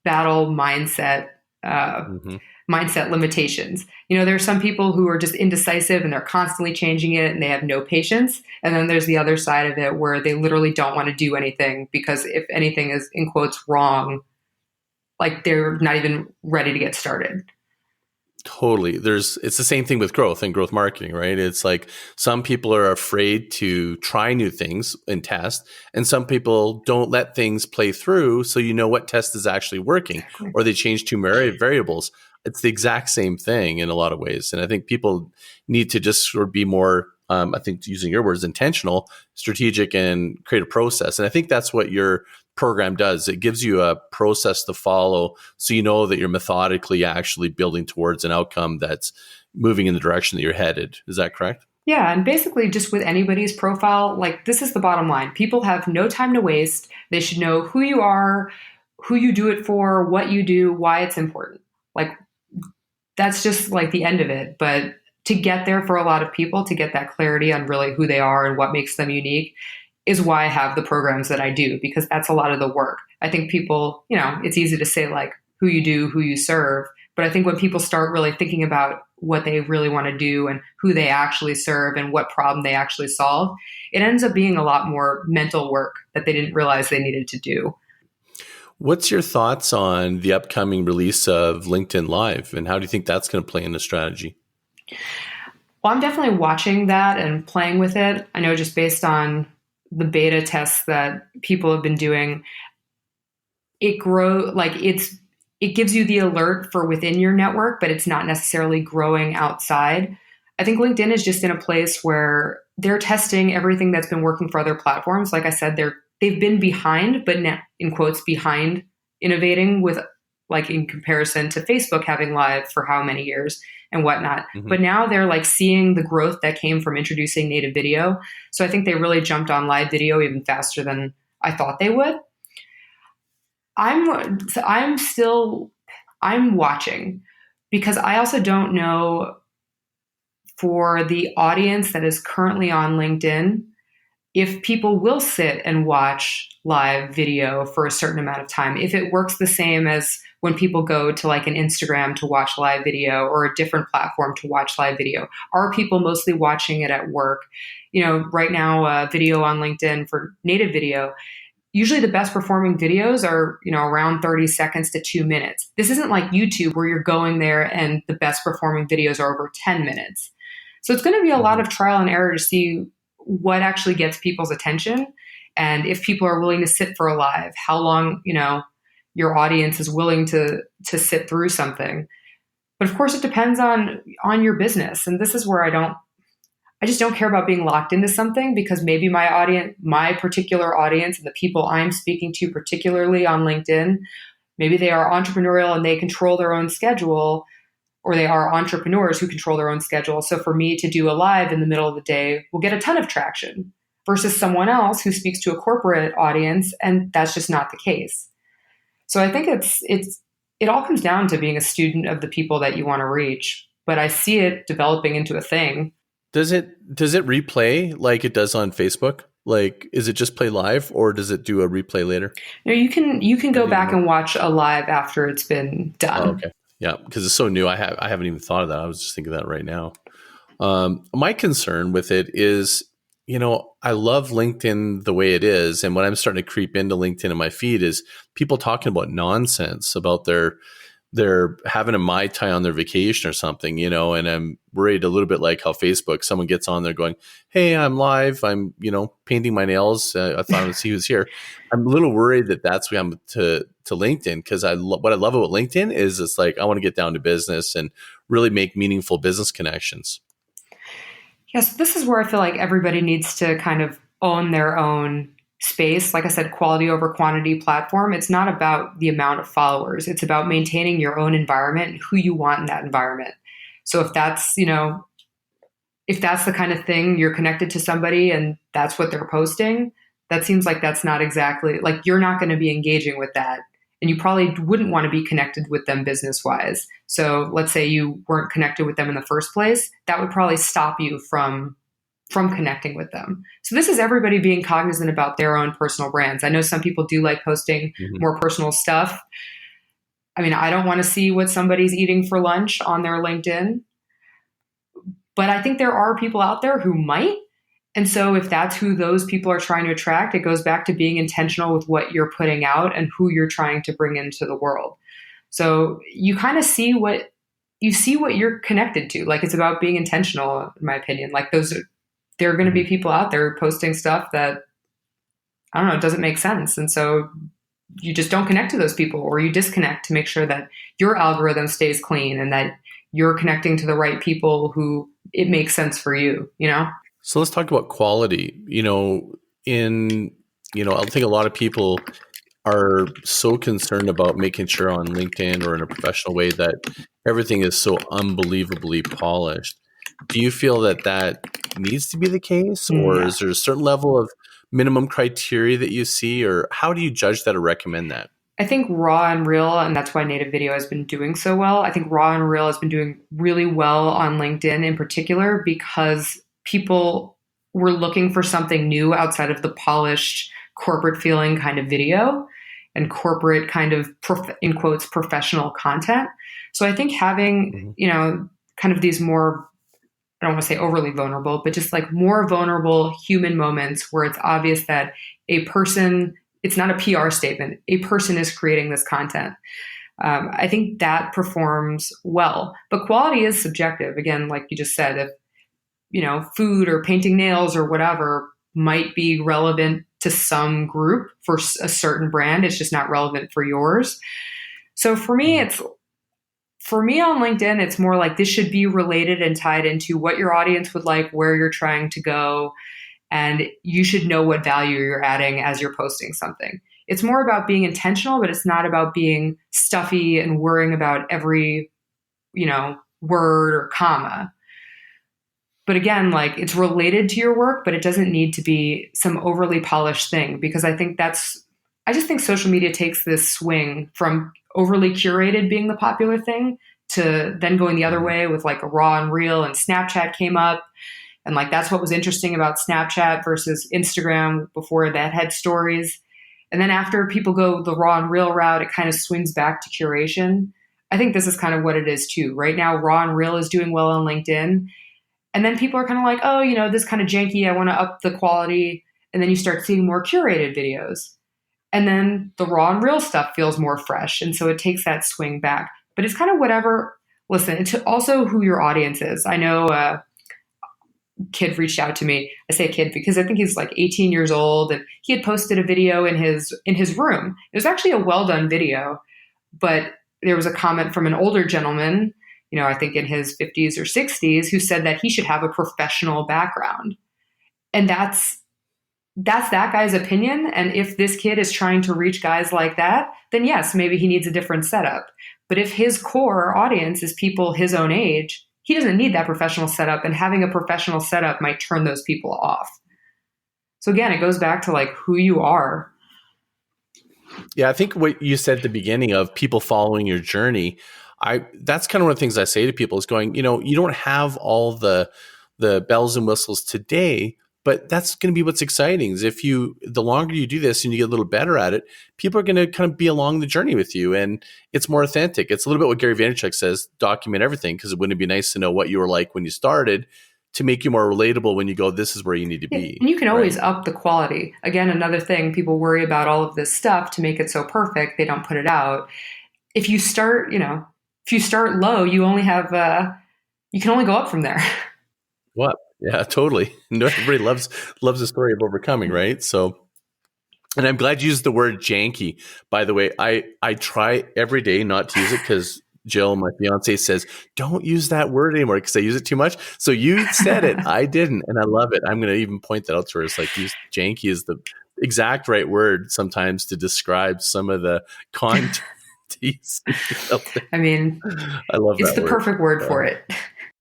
battle mindset, mindset limitations. There are some people who are just indecisive and they're constantly changing it and they have no patience. And then there's the other side of it where they literally don't want to do anything because if anything is in quotes wrong, like they're not even ready to get started. Totally. It's the same thing with growth and growth marketing, right? It's like some people are afraid to try new things and test, and some people don't let things play through. So what test is actually working, or they change two variables. It's the exact same thing in a lot of ways. And I think people need to just sort of be more, I think using your words, intentional, strategic, and create a process. And I think that's what your program does. It gives you a process to follow so you know that you're methodically actually building towards an outcome that's moving in the direction that you're headed. Is that correct? Yeah. And basically just with anybody's profile, like this is the bottom line. People have no time to waste. They should know who you are, who you do it for, what you do, why it's important. Like that's just like the end of it. But to get there for a lot of people, to get that clarity on really who they are and what makes them unique, is why I have the programs that I do, because that's a lot of the work. I think people, it's easy to say like who you do, who you serve. But I think when people start really thinking about what they really want to do and who they actually serve and what problem they actually solve, it ends up being a lot more mental work that they didn't realize they needed to do. What's your thoughts on the upcoming release of LinkedIn Live, and how do you think that's going to play in the strategy? Well, I'm definitely watching that and playing with it. I know just based on the beta tests that people have been doing, it gives you the alert for within your network, but it's not necessarily growing outside. I think LinkedIn is just in a place where they're testing everything that's been working for other platforms. Like I said, they've been behind, but now, in quotes, behind innovating with like in comparison to Facebook having live for how many years and whatnot. Mm-hmm. But now they're like seeing the growth that came from introducing native video. So I think they really jumped on live video even faster than I thought they would. I'm watching because I also don't know for the audience that is currently on LinkedIn if people will sit and watch live video for a certain amount of time, if it works the same as when people go to like an Instagram to watch live video or a different platform to watch live video. Are people mostly watching it at work? Right now, video on LinkedIn for native video, usually the best performing videos are, around 30 seconds to 2 minutes. This isn't like YouTube where you're going there and the best performing videos are over 10 minutes. So it's going to be a lot of trial and error to see what actually gets people's attention. And if people are willing to sit for a live, how long, your audience is willing to sit through something. But of course it depends on your business. And this is where I just don't care about being locked into something, because maybe my particular audience and the people I'm speaking to, particularly on LinkedIn, maybe they are entrepreneurial and they control their own schedule, or they are entrepreneurs who control their own schedule. So for me to do a live in the middle of the day will get a ton of traction versus someone else who speaks to a corporate audience, and that's just not the case. So I think it all comes down to being a student of the people that you want to reach. But I see it developing into a thing. Does it replay like it does on Facebook? Like, is it just play live, or does it do a replay later? No, you can go back and watch a live after it's been done. Oh, okay. Yeah, because it's so new. I haven't even thought of that. I was just thinking that right now. My concern with it is, I love LinkedIn the way it is. And when I'm starting to creep into LinkedIn in my feed is people talking about nonsense about they're having a Mai Tai on their vacation or something, and I'm worried a little bit like how Facebook, someone gets on there going, hey, I'm live. I'm, painting my nails. I thought I would see who's here. I'm a little worried that that's why I'm to LinkedIn, because what I love about LinkedIn is it's like, I want to get down to business and really make meaningful business connections. Yes, this is where I feel like everybody needs to kind of own their own space. Like I said, quality over quantity platform. It's not about the amount of followers. It's about maintaining your own environment and who you want in that environment. So if that's, if that's the kind of thing, you're connected to somebody and that's what they're posting, that seems like that's not exactly, like you're not going to be engaging with that. And you probably wouldn't want to be connected with them business-wise. So let's say you weren't connected with them in the first place. That would probably stop you from connecting with them. So this is everybody being cognizant about their own personal brands. I know some people do like posting more personal stuff. I mean, I don't want to see what somebody's eating for lunch on their LinkedIn, but I think there are people out there who might. And so if that's who those people are trying to attract, it goes back to being intentional with what you're putting out and who you're trying to bring into the world. So you kind of see what you're connected to. Like, it's about being intentional, in my opinion. Like, there are going to be people out there posting stuff that, I don't know, it doesn't make sense. And so you just don't connect to those people, or you disconnect to make sure that your algorithm stays clean and that you're connecting to the right people who it makes sense for you, So let's talk about quality. I think a lot of people are so concerned about making sure on LinkedIn or in a professional way that everything is so unbelievably polished. Do you feel that needs to be the case, or is there a certain level of minimum criteria that you see, or how do you judge that or recommend that? I think raw and real, and that's why native video has been doing so well. I think raw and real has been doing really well on LinkedIn in particular, because people were looking for something new outside of the polished corporate feeling kind of video and corporate kind of, in quotes, professional content. So I think having, kind of these more, I don't want to say overly vulnerable, but just like more vulnerable human moments where it's obvious that a person, it's not a PR statement, a person is creating this content. I think that performs well, but quality is subjective. Again, like you just said, if, food or painting nails or whatever might be relevant to some group for a certain brand, it's just not relevant for yours. So for me, on LinkedIn, it's more like this should be related and tied into what your audience would like, where you're trying to go, and you should know what value you're adding as you're posting something. It's more about being intentional, but it's not about being stuffy and worrying about every, word or comma. But again, like it's related to your work, but it doesn't need to be some overly polished thing because I just think social media takes this swing from overly curated being the popular thing to then going the other way with like a raw and real, and Snapchat came up. And like that's what was interesting about Snapchat versus Instagram before that had stories. And then after people go the raw and real route, it kind of swings back to curation. I think this is kind of what it is too. Right now, raw and real is doing well on LinkedIn. And then people are kind of like, oh, this kind of janky. I want to up the quality. And then you start seeing more curated videos. And then the raw and real stuff feels more fresh. And so it takes that swing back. But it's kind of whatever. Listen, it's also who your audience is. I know a kid reached out to me. I say kid because I think he's like 18 years old. And he had posted a video in his room. It was actually a well done video. But there was a comment from an older gentleman, I think in his 50s or 60s, who said that he should have a professional background. And that's that guy's opinion. And if this kid is trying to reach guys like that, then yes, maybe he needs a different setup. But if his core audience is people his own age, he doesn't need that professional setup. And having a professional setup might turn those people off. So again, it goes back to like who you are. Yeah, I think what you said at the beginning of people following your journey, that's kind of one of the things I say to people is going, you don't have all the bells and whistles today, but that's going to be what's exciting is the longer you do this and you get a little better at it, people are going to kind of be along the journey with you and it's more authentic. It's a little bit what Gary Vee says, document everything, because it wouldn't be nice to know what you were like when you started to make you more relatable when you go, this is where you need to be. And you can always up the quality. Again, another thing, people worry about all of this stuff to make it so perfect, they don't put it out. If you start low, you only have, you can only go up from there. What? Yeah, totally. Everybody loves the story of overcoming, right? So, and I'm glad you used the word janky. By the way, I try every day not to use it because Jill, my fiance, says, don't use that word anymore because I use it too much. So you said it. I didn't. And I love it. I'm going to even point that out to her. It's like janky is the exact right word sometimes to describe some of the content. I mean, I love it's that the perfect word for it.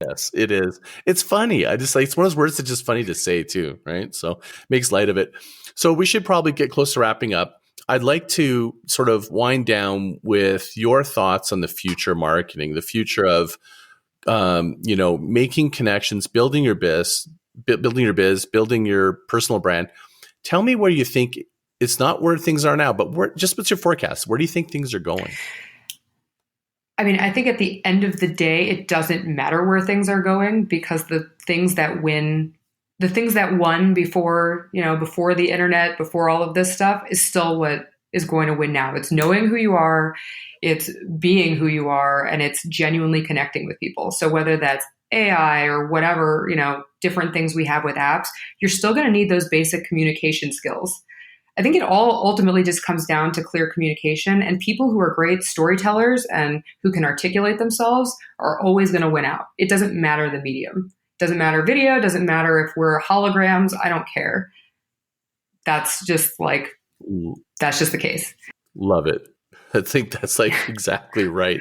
Yes, it is. It's funny. I just it's one of those words that's just funny to say too, right? So makes light of it. So we should probably get close to wrapping up. I'd like to sort of wind down with your thoughts on the future marketing, the future of, making connections, building your biz, building your personal brand. Tell me where you think it's not where things are now, but what's your forecast? Where do you think things are going? I mean, I think at the end of the day, it doesn't matter where things are going because the things that won before the internet, before all of this stuff is still what is going to win now. It's knowing who you are, it's being who you are, and it's genuinely connecting with people. So whether that's AI or whatever, different things we have with apps, you're still going to need those basic communication skills. I think it all ultimately just comes down to clear communication, and people who are great storytellers and who can articulate themselves are always going to win out. It doesn't matter the medium. Doesn't matter video, doesn't matter if we're holograms, I don't care. That's just the case. Love it. I think that's exactly right.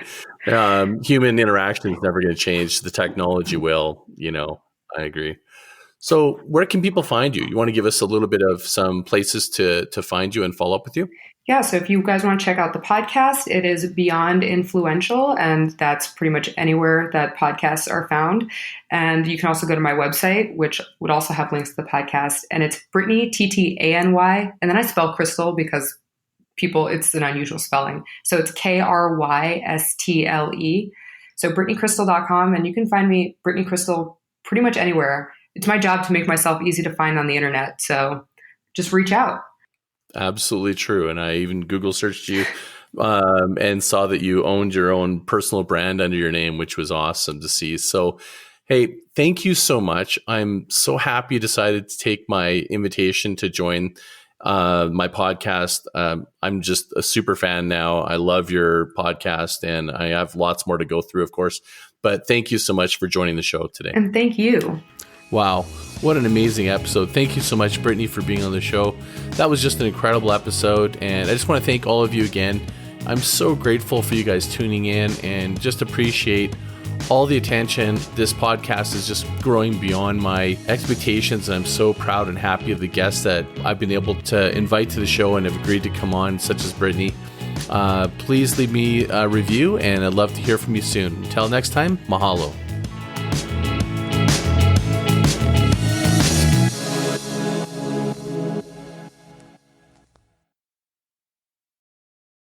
Human interaction is never going to change. The technology will, I agree. So where can people find you? You want to give us a little bit of some places to find you and follow up with you? Yeah, so if you guys want to check out the podcast, it is Beyond Influential, and that's pretty much anywhere that podcasts are found. And you can also go to my website, which would also have links to the podcast, and it's Brittany, Ttany, and then I spell Krystle because it's an unusual spelling. So it's Krystle. So BrittanyKrystle.com, and you can find me, Brittany Krystle, pretty much anywhere. It's my job to make myself easy to find on the internet, so just reach out. Absolutely true. And I even Google searched you and saw that you owned your own personal brand under your name, which was awesome to see. So, hey, thank you so much. I'm so happy you decided to take my invitation to join my podcast. I'm just a super fan now. I love your podcast and I have lots more to go through, of course. But thank you so much for joining the show today. And thank you. Wow, what an amazing episode. Thank you so much, Brittany, for being on the show. That was just an incredible episode, and I just want to thank all of you again. I'm so grateful for you guys tuning in and just appreciate all the attention. This podcast is just growing beyond my expectations, and I'm so proud and happy of the guests that I've been able to invite to the show and have agreed to come on, such as Brittany. Please leave me a review, and I'd love to hear from you soon. Until next time, mahalo.